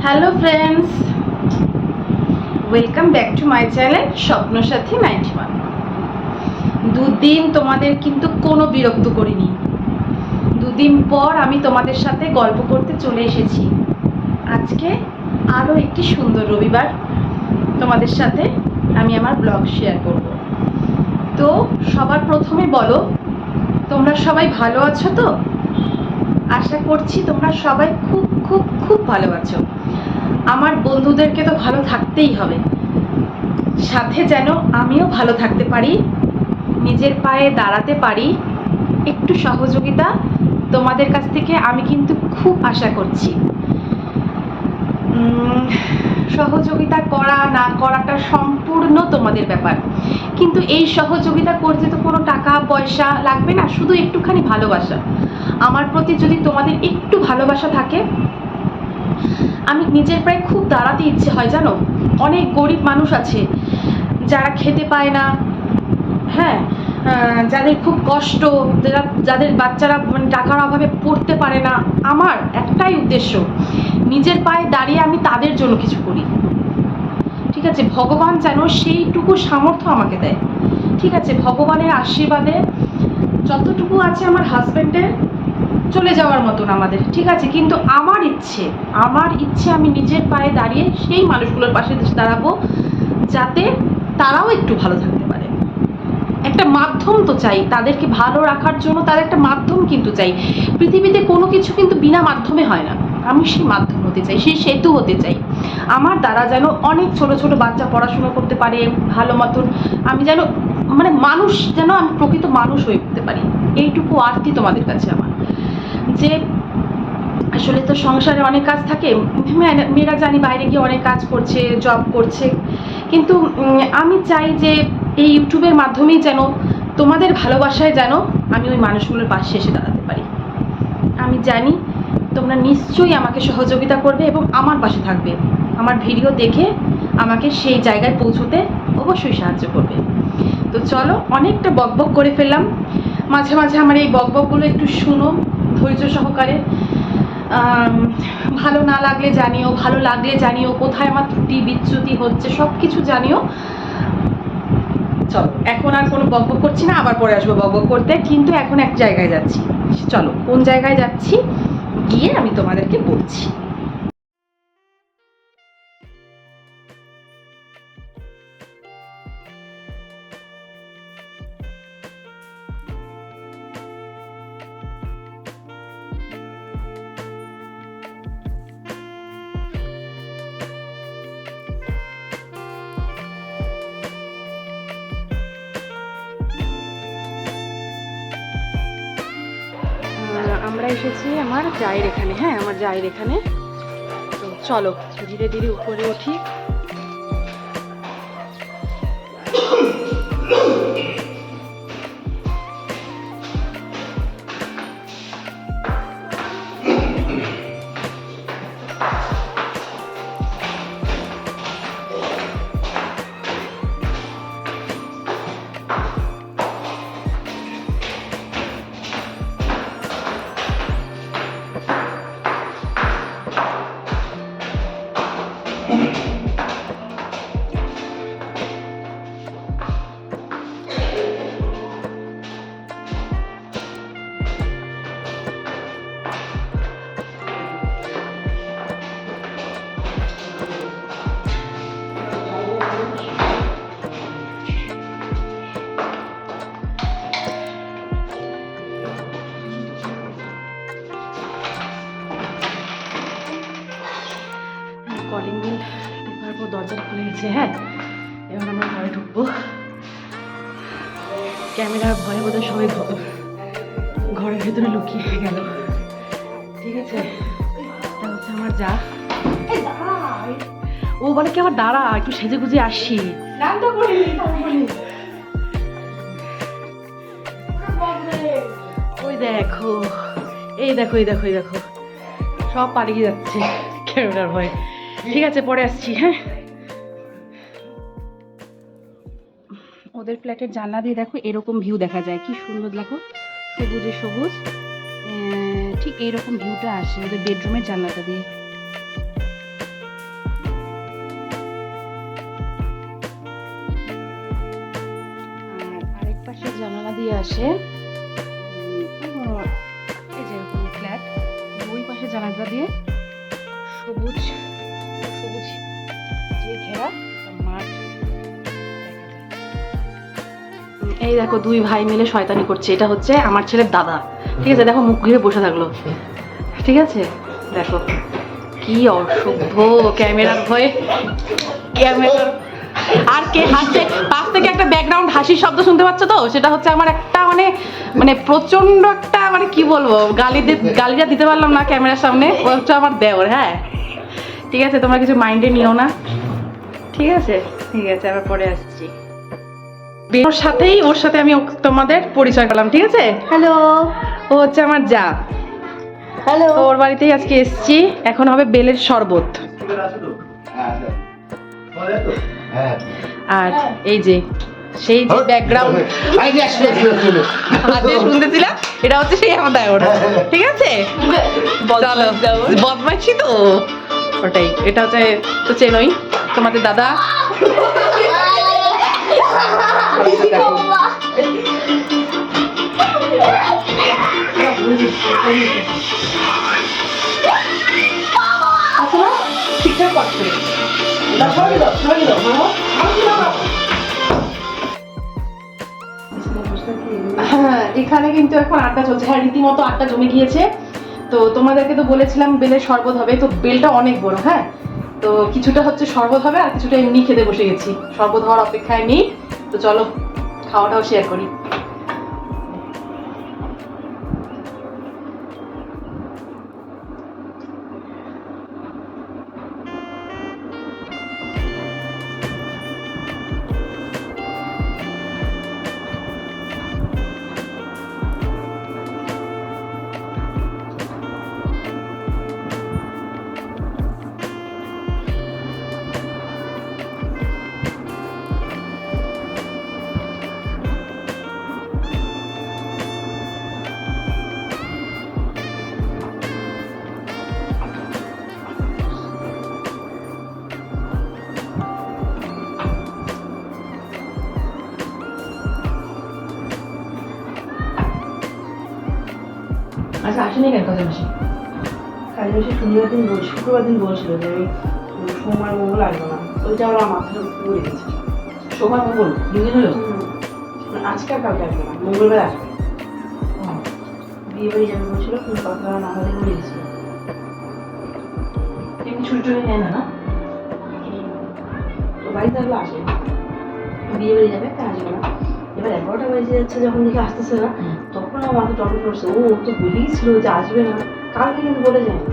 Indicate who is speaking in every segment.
Speaker 1: Hello friends, welcome back to my channel Swapnasathi 91। দুদিন তোমাদের কিন্তু কোনো বিরক্ত করিনি। দুদিন পর আমি তোমাদের সাথে গল্প করতে চলে এসেছি। আজকে আরও একটি সুন্দর রবিবার তোমাদের সাথে আমি আমার ব্লগ শেয়ার করব। তো সবার প্রথমে বলো, তোমরা সবাই ভালো আছো তো? আশা করছি তোমরা সবাই খুব খুব খুব ভালো আছো। আমার বন্ধুদেরকে তো ভালো থাকতেই হবে, সাথে যেন আমিও ভালো থাকতে পারি, নিজের পায়ে দাঁড়াতে পারি। একটু সহযোগিতা তোমাদের কাছ থেকে আমি কিন্তু খুব আশা করছি। সহযোগিতা করা না করাটা সম্পূর্ণ তোমাদের ব্যাপার, কিন্তু এই সহযোগিতা করতে তো কোনো টাকা পয়সা লাগবে না, শুধু একটুখানি ভালোবাসা। আমার প্রতি যদি তোমাদের একটু ভালোবাসা থাকে, আমি নিজের পায়ে খুব দাঁড়াতে ইচ্ছে হয়। জানো, অনেক গরিব মানুষ আছে যারা খেতে পায় না, হ্যাঁ, যাদের খুব কষ্ট, যাদের বাচ্চারা টাকার অভাবে পড়তে পারে না। আমার একটাই উদ্দেশ্য, নিজের পায়ে দাঁড়িয়ে আমি তাদের জন্য কিছু করি। ঠিক আছে, ভগবান যেন সেইটুকু সামর্থ্য আমাকে দেয়। ঠিক আছে, ভগবানের আশীর্বাদে যতটুকু আছে আমার হাজব্যান্ডের চলে যাওয়ার মতন আমাদের, ঠিক আছে। কিন্তু আমার ইচ্ছে আমি নিজের পায়ে দাঁড়িয়ে সেই মানুষগুলোর পাশে দাঁড়াবো, যাতে তারাও একটু ভালো থাকতে পারে। একটা মাধ্যম তো চাই তাদেরকে ভালো রাখার জন্য, তাদের একটা মাধ্যম কিন্তু চাই। পৃথিবীতে কোনো কিছু কিন্তু বিনা মাধ্যমে হয় না। আমি সেই মাধ্যম হতে চাই, সেই সেতু হতে চাই। আমার দ্বারা যেন অনেক ছোট ছোট বাচ্চা পড়াশুনো করতে পারে ভালো মতন, আমি যেন মানুষ, যেন আমি প্রকৃত মানুষ হয়ে উঠতে পারি। এইটুকু আরতি তোমাদের কাছে আমার। যে আসলে তো সংসারে অনেক কাজ থাকে, মেয়েরা জানি বাইরে গিয়ে অনেক কাজ করছে, জব করছে, কিন্তু আমি চাই যে এই ইউটিউবের মাধ্যমেই যেন তোমাদের ভালোবাসায় যেন আমি ওই মানুষগুলোর পাশে এসে দাঁড়াতে পারি। আমি জানি তোমরা নিশ্চয়ই আমাকে সহযোগিতা করবে এবং আমার পাশে থাকবে। আমার ভিডিও দেখে আমাকে সেই জায়গায় পৌঁছতে অবশ্যই সাহায্য করবে। তো চলো, অনেকটা বকবক করে ফেললাম। মাঝে মাঝে আমার এই বকবকগুলো একটু শুনো ধৈর্য সহকারে। ভালো না লাগলে জানিও, ভালো লাগলে জানিও, কোথায় আমার ত্রুটি বিচ্যুতি হচ্ছে সব কিছু জানিও। চলো, এখন আর কোনো বকবক করছি না, আবার পরে আসবো বকবক করতে। কিন্তু এখন এক জায়গায় যাচ্ছি, চলো কোন জায়গায় যাচ্ছি গিয়ে আমি তোমাদেরকে বলছি। আমরা এসেছি আমার জায়ের এখানে, হ্যাঁ আমার জায়ের এখানে। তো চলো ধীরে ধীরে উপরে উঠি। কলিং বেল টেপার পর দরজা খুলে গেছে, হ্যাঁ এবার আমরা ঘরে ঢুকবো। ক্যামেরার ভয়ে বোধহয় সবাই ঘরের ভেতরে লুকিয়ে গেল। ঠিক আছে, এটা হচ্ছে আমার যা। ও বলে কি আবার দাঁড়া, একটু সেজে গুজে আসি। ওই দেখো, এই দেখো, এই দেখো, এই দেখো, সব পালিয়ে যাচ্ছে ক্যামেরার ভয়ে। ঠিক আছে, পরে আসছি, হ্যাঁ। ওদের ফ্ল্যাটের জানলা দিয়ে দেখো এরকম ভিউ দেখা যায়, কি সুন্দর দেখো, সবুজে সবুজ। ঠিক এইরকম ভিউটা আসে ওদের বেডরুমের জানলাটা দিয়ে। দিয়ে আসে এই যে এরকম ফ্ল্যাট, ওই পাশে জানালা দিয়ে সবুজ সবুজ যে ঘেরা মাঠ দেখা যায়। এই দেখো দুই ভাই মিলে শয়তানি করছে, এটা হচ্ছে আমার ছেলের দাদা, ঠিক আছে? দেখো মুখ ঘিরে বসে থাকলো, ঠিক আছে? দেখো কি অসভ্য, ক্যামেরার ভয়ে ক্যামেরা। আর কে হাসছে পাশ থেকে? একটা ব্যাকগ্রাউন্ড হাসির শব্দ শুনতে পাচ্ছ তো? সেটা হচ্ছে আমার একটা মানে মানে প্রচন্ড একটা মানে কি বলবো, গালিটা দিতে পারলাম না ক্যামেরার সামনে, ও হচ্ছে আমার দেওর। হ্যাঁ ঠিক আছে, তোমরা কিছু মাইন্ডে নিও না, ঠিক আছে? ঠিক আছে, আবার পরে আসছি। ওর সাথে আমি তোমাদের পরিচয় করলাম, ঠিক আছে?
Speaker 2: হ্যালো,
Speaker 1: ও হচ্ছে আমার যা।
Speaker 2: হ্যালো।
Speaker 1: তো ওর বাড়িতেই আজকে এসেছি। এখন হবে বেলের শরবত। আর এই যে সেই যে ব্যাকগ্রাউন্ড শুনতেছিলাম, এটা হচ্ছে সেই আমার দায়, ঠিক আছে? চলো, বদমাইশি তো ওটাই। এটা হচ্ছে তো চেনই তোমাদের দাদা। ঠিকঠাক করছে। হ্যাঁ, এখানে কিন্তু এখন আড্ডা চলছে। হ্যাঁ, রীতিমতো আড্ডা জমে গিয়েছে। তো তোমাদেরকে তো বলেছিলাম বেলের শরবত হবে, তো বেলটা অনেক বড়। হ্যাঁ, তো কিছুটা হচ্ছে শরবত হবে আর কিছুটা এমনি খেতে বসে গেছি। শরবত হওয়ার অপেক্ষায় নেই, তো চলো খাওয়াটাও শেয়ার করি। আচ্ছা, আসেনি কেন কাজে মাসে?
Speaker 2: কাজে বসে শুক্রবার দিন বলছিল যে ওই সোমবার মঙ্গল আসবো না, ওইটা আমার মাথাটা ঘুরে গেছে।
Speaker 1: সোমবার মঙ্গল দুদিন হলো?
Speaker 2: আজকে আর কালকে আসবে না, মঙ্গলবার আসবে। বিয়ে বাড়ি যাবে বলছিল, কিন্তু কথা না হলে ঘুরে গেছিল।
Speaker 1: এমনি ছুটি টুটি নেয় না? না,
Speaker 2: তো বাড়িতে আসলে আসে, বিয়ে বাড়ি যাবে তা আসবে না। এবার 11টা বেজে যাচ্ছে, যখন দেখে আসতেছে না, তখন আমার মাথা টনটন করছে। ও তো বলেই ছিল যে আসবে না, কালকে কিন্তু বলে যায়নি।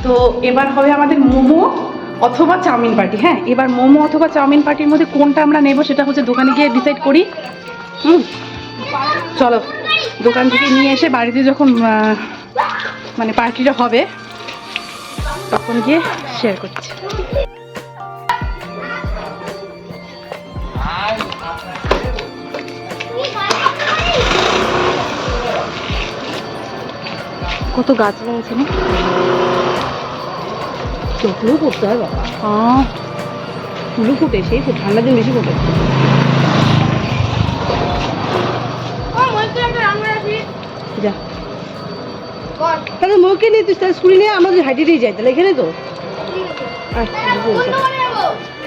Speaker 1: তো এবার হবে আমাদের মোমো অথবা চাউমিন পার্টি। হ্যাঁ, এবার মোমো অথবা চাউমিন পার্টির মধ্যে কোনটা আমরা নেব সেটা হচ্ছে দোকানে গিয়ে ডিসাইড করি। চলো দোকান থেকে নিয়ে এসে বাড়িতে যখন মানে পার্টিটা হবে তখন গিয়ে শেয়ার করছি। কত গাছ লাগাচ্ছে না?
Speaker 2: চোখেও করতে হয় বাবা,
Speaker 1: হ্যাঁ,
Speaker 2: ফুলও ফুটে, সেই ঠান্ডার দিন বেশি ফুটে। যা তাহলে মৌকে নিয়ে তুই স্কুলে নিয়ে আমাদের হাইটেই যাই, তাহলে এখানে তো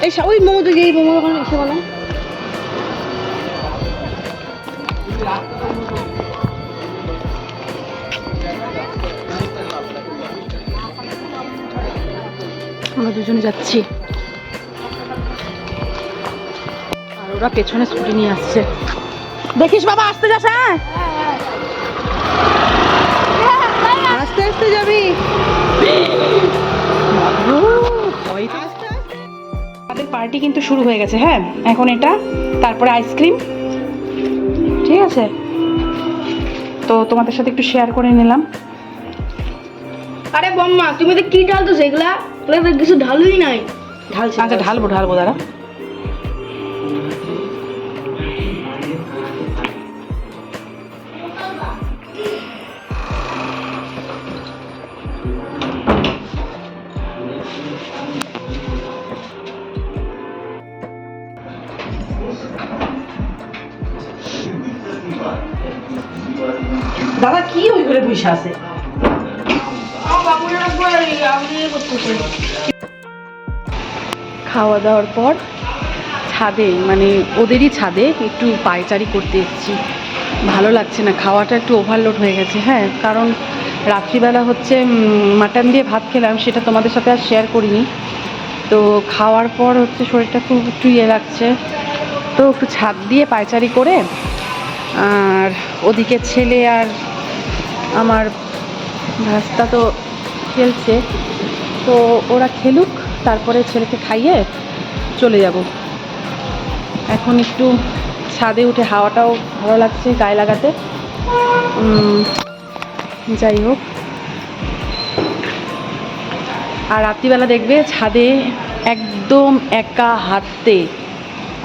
Speaker 2: এই ওই মোমো তো এই মোমো ওখানে এসে বানাও।
Speaker 1: আমরা দুজনে যাচ্ছি আর ওরা পেছনে স্কুটি নিয়ে আসছে। দেখিস বাবা, আসতে যাস। হ্যাঁ,
Speaker 2: আস্তে আস্তে যাবি।
Speaker 1: আমাদের পার্টি কিন্তু শুরু হয়ে গেছে। হ্যাঁ, এখন এটা, তারপরে আইসক্রিম, ঠিক আছে? তো তোমাদের সাথে একটু শেয়ার করে নিলাম।
Speaker 2: আরে বম্মা, তুমি তো কি ঢালতো সেগুলা? কিছু ঢালুই নাই। ঢালছি,
Speaker 1: আচ্ছা ঢালবো দাঁড়া।
Speaker 2: দাদা কি ওই ঘরে বসে আছে?
Speaker 1: খাওয়া দাওয়ার পর ছাদে, মানে ওদেরই ছাদে একটু পায়চারি করতে এসেছি। ভালো লাগছে না, খাওয়াটা একটু ওভারলোড হয়ে গেছে। হ্যাঁ, কারণ রাত্রিবেলা হচ্ছে মাটন দিয়ে ভাত খেলাম, সেটা তোমাদের সাথে আর শেয়ার করিনি। তো খাওয়ার পর হচ্ছে শরীরটা খুব একটু ইয়ে লাগছে, তো একটু ছাদ দিয়ে পায়চারি করে, আর ওদিকে ছেলে আর আমার ভাস্তা তো খেলছে, তো ওরা খেলুক, তারপরে ছেলেকে খাইয়ে চলে যাব। এখন একটু ছাদে উঠে হাওয়াটাও ভালো লাগছে গায়ে লাগাতে। যাই হোক, আর রাত্রিবেলা দেখবে ছাদে একদম একা হাঁটতে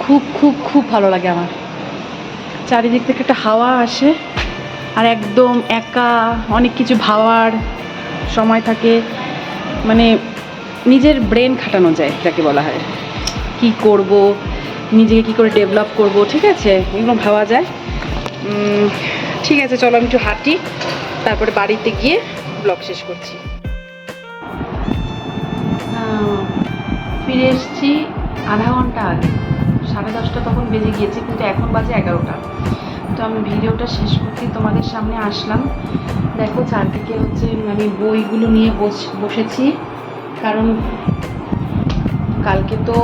Speaker 1: খুব খুব খুব ভালো লাগে আমার। চারিদিক থেকে একটা হাওয়া আসে, আর একদম একা অনেক কিছু ভাবার সময় থাকে, মানে নিজের ব্রেন খাটানো যায় যাকে বলা হয়। কি করব, নিজেকে কী করে ডেভেলপ করব, ঠিক আছে, এগুলো ভাবা যায়। ঠিক আছে, চলো আমি একটু হাঁটি, তারপরে বাড়িতে গিয়ে ব্লগ শেষ করছি। ফিরে এসেছি আধা ঘন্টা আগে, 10:30 তখন বেজে গিয়েছে, কিন্তু এখন বাজে 11টা। তো আমি ভিডিওটা শেষ করতে তোমাদের সামনে আসলাম। দেখো চারদিকে হচ্ছে আমি বইগুলো নিয়ে বসেছি, কারণ কালকে তো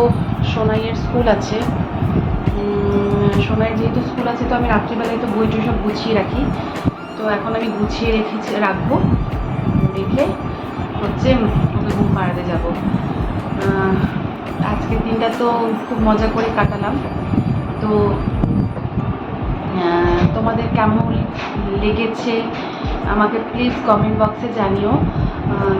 Speaker 1: সোনাইয়ের স্কুল আছে। সোনাইয়ের যেহেতু স্কুল আছে, তো আমি রাত্রিবেলায় তো বইটা সব গুছিয়ে রাখি। তো এখন আমি গুছিয়ে রাখবো, রেখে হচ্ছে ওকে ঘুম পাড়াতে যাবো। আজকের দিনটা তো খুব মজা করে কাটালাম। তো তোমাদের কেমন লেগেছে আমাকে প্লিজ কমেন্ট বক্সে জানিও।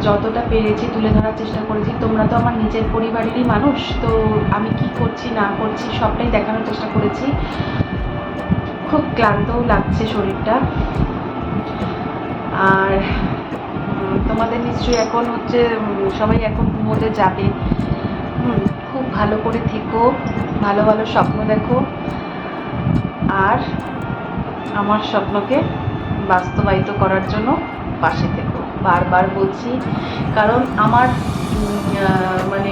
Speaker 1: যতটা পেরেছি তুলে ধরার চেষ্টা করেছি। তোমরা তো আমার নিজের পরিবারেরই মানুষ, তো আমি কি করছি না করছি সবটাই দেখানোর চেষ্টা করেছি। খুব ক্লান্তও লাগছে শরীরটা, আর তোমাদের নিশ্চয়ই এখন হচ্ছে সবাই এখন ঘুমোতে যাবে। খুব ভালো করে থেকো, ভালো ভালো স্বপ্ন দেখো, আর আমার স্বপ্নকে বাস্তবায়িত করার জন্য পাশে থেকো, বারবার বলছি। কারণ আমার মানে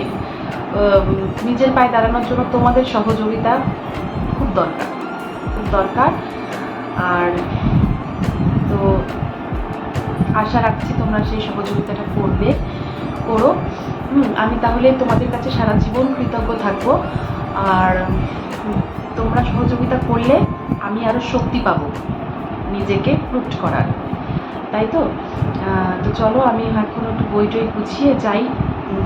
Speaker 1: নিজের পায়ে দাঁড়ানোর জন্য তোমাদের সহযোগিতা খুব দরকার, খুব দরকার। আর তো আশা রাখছি তোমরা সেই সহযোগিতাটা করো। আমি তাহলে তোমাদের কাছে সারা জীবন কৃতজ্ঞ থাকবো। আর তোমরা সহযোগিতা করলে আমি আরও শক্তি পাবো নিজেকে প্রুভ করার, তাই তো। তো চলো আমি এখন একটু বইটই গুছিয়ে যাই,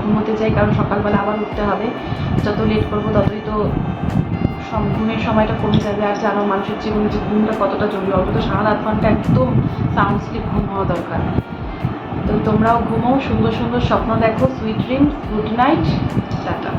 Speaker 1: ঘুমোতে যাই, কারণ সকালবেলা আবার উঠতে হবে। যত লেট করবো ততই তো ঘুমের সময়টা কমে যাবে। আর জানো মানুষের জীবনে যে ঘুমটা কতটা জরুরি, অন্তত 7-8 ঘন্টা একদম সাউন্ড স্লিপ ঘুম হওয়া দরকার। তো তোমরাও ঘুমো, সুন্দর সুন্দর স্বপ্ন দেখো, sweet dreams, good night, tata.